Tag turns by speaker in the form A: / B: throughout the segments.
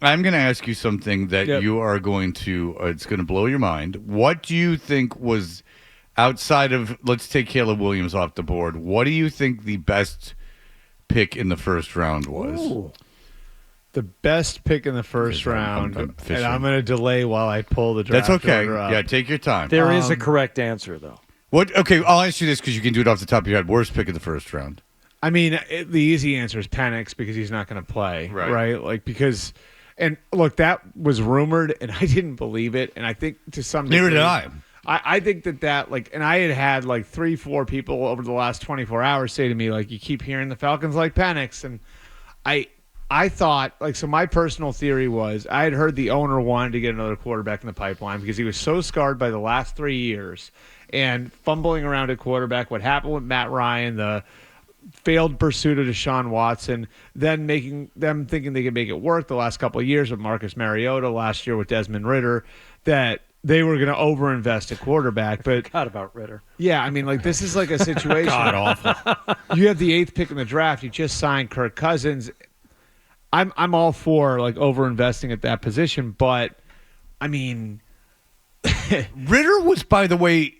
A: I'm going to ask you something that
B: Yep.
A: you are going to, it's going to blow your mind. What do you think was outside of, let's take Caleb Williams off the board, what do you think the best pick in the first round was?
B: Ooh. The best pick in the first
A: Because
B: round,
A: I'm fishing.
B: and I'm going to delay while I pull the draft
A: That's okay.
B: order up.
A: Yeah, take your time.
C: There is a correct answer, though.
A: What? Okay, I'll ask you this because you can do it off the top of your head. Worst pick in the first round.
B: I mean, the easy answer is Penix because he's not going to play, right? Like because, and look, that was rumored, and I didn't believe it, and I think to some degree,
A: Neither did I.
B: I think that like, and I had like 3-4 people over the last 24 hours say to me like, you keep hearing the Falcons like Penix, and I thought like, so my personal theory was I had heard the owner wanted to get another quarterback in the pipeline because he was so scarred by the last 3 years and fumbling around at quarterback. What happened with Matt Ryan, the failed pursuit of Deshaun Watson, then making them thinking they could make it work the last couple of years with Marcus Mariota, last year with Desmond Ridder, that they were going to overinvest at quarterback. But
C: Forgot about Ritter.
B: yeah, I mean, like this is like a situation.
A: God awful.
B: You have the 8th pick in the draft. You just signed Kirk Cousins. I'm all for like overinvesting at that position, but I mean,
A: Ritter was, by the way,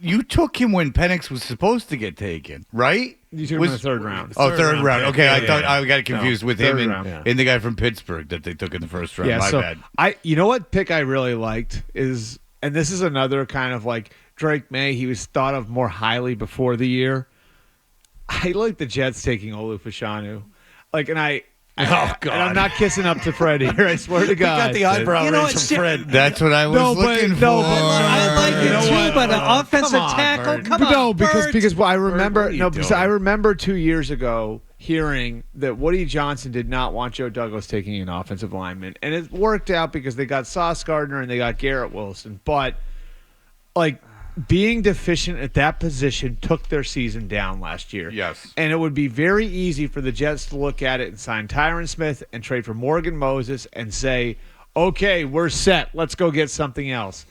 A: you took him when Penix was supposed to get taken, right?
B: you took him in the third round.
A: Oh, third round. Okay,
B: Yeah,
A: I
B: yeah,
A: thought
B: yeah.
A: I got confused with him
B: third
A: and,
B: round.
A: and the guy from Pittsburgh that they took in the first round.
B: Yeah,
A: My
B: so
A: bad.
B: you know what pick I really liked is, and this is another kind of like Drake May. He was thought of more highly before the year. I like the Jets taking Olu Fashanu. Like, and
A: God.
B: and I'm not kissing up to Fred here. I swear to God.
D: got the eyebrow
C: You know,
D: raise
C: it's
D: from Fred.
A: That's what I was looking for.
C: I like
B: You know
C: it too,
B: what?
C: but an offensive
B: Come on,
C: tackle.
B: Bert.
C: Come on,
B: No,
C: Bert.
B: because I remember
A: what are you
B: because
A: doing?
B: I remember 2 years ago hearing that Woody Johnson did not want Joe Douglas taking an offensive lineman, and it worked out because they got Sauce Gardner and they got Garrett Wilson. But like being deficient at that position took their season down last year.
A: Yes.
B: And it would be very easy for the Jets to look at it and sign Tyron Smith and trade for Morgan Moses and say, okay, we're set. Let's go get something else.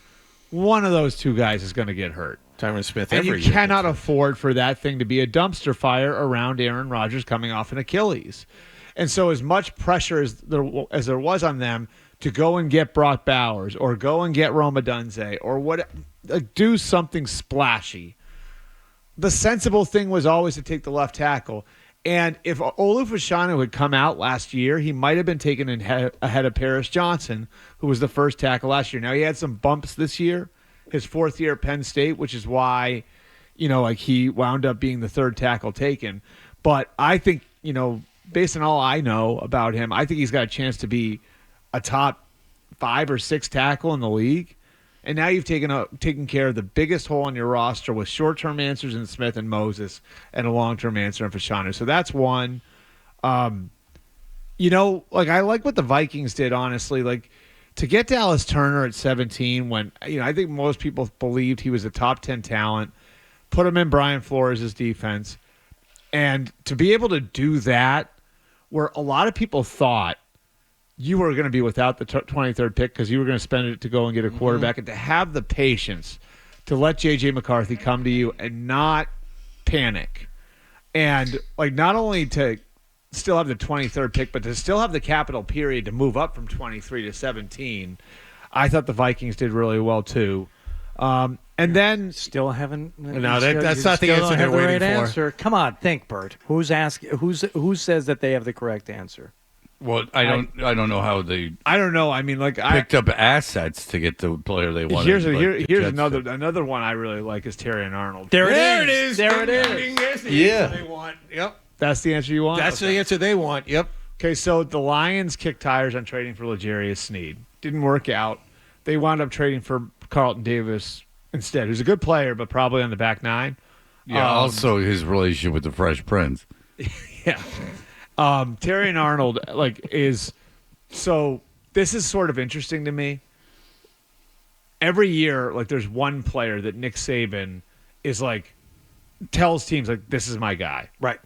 B: One of those two guys is going to get hurt.
D: Tyron Smith
B: And
D: every
B: you
D: year.
B: cannot afford for that thing to be a dumpster fire around Aaron Rodgers coming off an Achilles. And so as much pressure as there was on them to go and get Brock Bowers or go and get Roma Dunze or what, like, do something splashy. The sensible thing was always to take the left tackle. And if Olu Fashanu had come out last year, he might have been taken ahead of Paris Johnson, who was the first tackle last year. Now, he had some bumps this year, his 4th year at Penn State, which is why, like he wound up being the third tackle taken. But I think, based on all I know about him, I think he's got a chance to be a top 5 or 6 tackle in the league. And now you've taken care of the biggest hole in your roster with short-term answers in Smith and Moses and a long-term answer in Fashanu. So that's one. I like what the Vikings did, honestly. Like, to get Dallas Turner at 17 when, I think most people believed he was a top 10 talent, put him in Brian Flores' defense. And to be able to do that, where a lot of people thought you were going to be without the 23rd pick because you were going to spend it to go and get a quarterback, and to have the patience to let J.J. McCarthy come to you and not panic. And, like, not only to still have the 23rd pick, but to still have the capital period to move up from 23 to 17, I thought the Vikings did really well, too. And then
C: Still haven't.
D: No, that's not the answer they're waiting for.
C: Answer. Come on, think, Bert. Who says that they have the correct answer?
A: Well, I don't know how they
B: I don't know. I mean, like,
A: picked up assets to get the player they wanted.
B: here's
A: but the
B: here's
A: Jets
B: another one I really like is Terry and Arnold.
C: There
D: There it is.
C: There it is.
D: That's the
A: Yeah.
D: answer they want. Yep.
B: That's the answer you want?
D: That's
B: Okay.
D: the answer they want. Yep.
B: Okay, so the Lions kicked tires on trading for L'Jarius Sneed. Didn't work out. They wound up trading for Carlton Davis instead, who's a good player, but probably on the back nine.
A: Yeah, also his relationship with the Fresh Prince.
B: Yeah. Terry and Arnold, so this is sort of interesting to me. Every year, there's one player that Nick Saban is tells teams, this is my guy.
D: Right.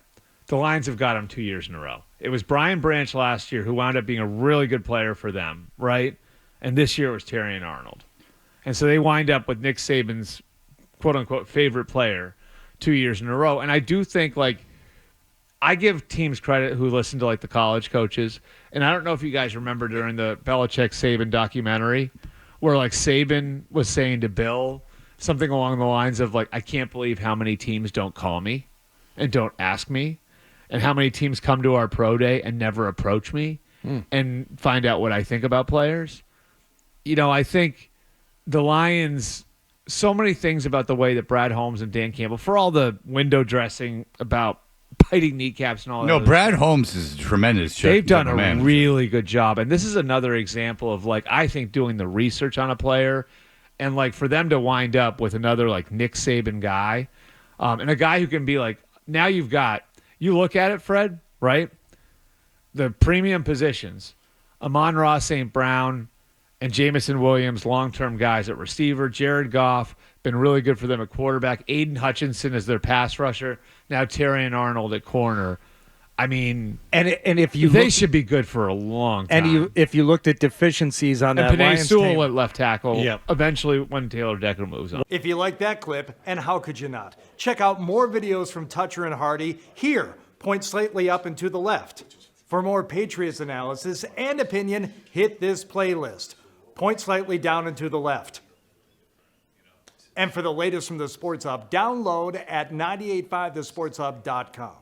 B: The Lions have got him 2 years in a row. It was Brian Branch last year who wound up being a really good player for them, right? And this year it was Terry and Arnold. And so they wind up with Nick Saban's quote-unquote favorite player 2 years in a row. And I do think, I give teams credit who listen to like the college coaches, and I don't know if you guys remember during the Belichick Saban documentary, where like Saban was saying to Bill something along the lines of like, I can't believe how many teams don't call me and don't ask me, and how many teams come to our pro day and never approach me and find out what I think about players. You know, I think the Lions, so many things about the way that Brad Holmes and Dan Campbell, for all the window dressing about biting kneecaps and all that.
A: No,
B: other
A: Brad
B: stuff,
A: Holmes is a tremendous.
B: they've done
A: general
B: a
A: manager.
B: really good job. And this is another example of, like, I think doing the research on a player and, like, for them to wind up with another, like, Nick Saban guy and a guy who can be, like, now you look at it, Fred, right? The premium positions, Amon-Ra St. Brown and Jamison Williams, long-term guys at receiver. Jared Goff, been really good for them at quarterback. Aiden Hutchinson is their pass rusher. Now Terrion Arnold at corner. I mean,
C: And if you
B: they
C: look,
B: should be good for a long time.
C: and if you looked at deficiencies on
B: and
C: that
B: Penei
C: Lions
B: Sewell
C: team,
B: at left tackle.
D: Yep.
B: Eventually, when Taylor Decker moves on.
E: If you like that clip, and how could you not? Check out more videos from Toucher and Hardy here. Point slightly up and to the left. For more Patriots analysis and opinion, hit this playlist. Point slightly down and to the left. And for the latest from the Sports Hub, download at 985thesportshub.com.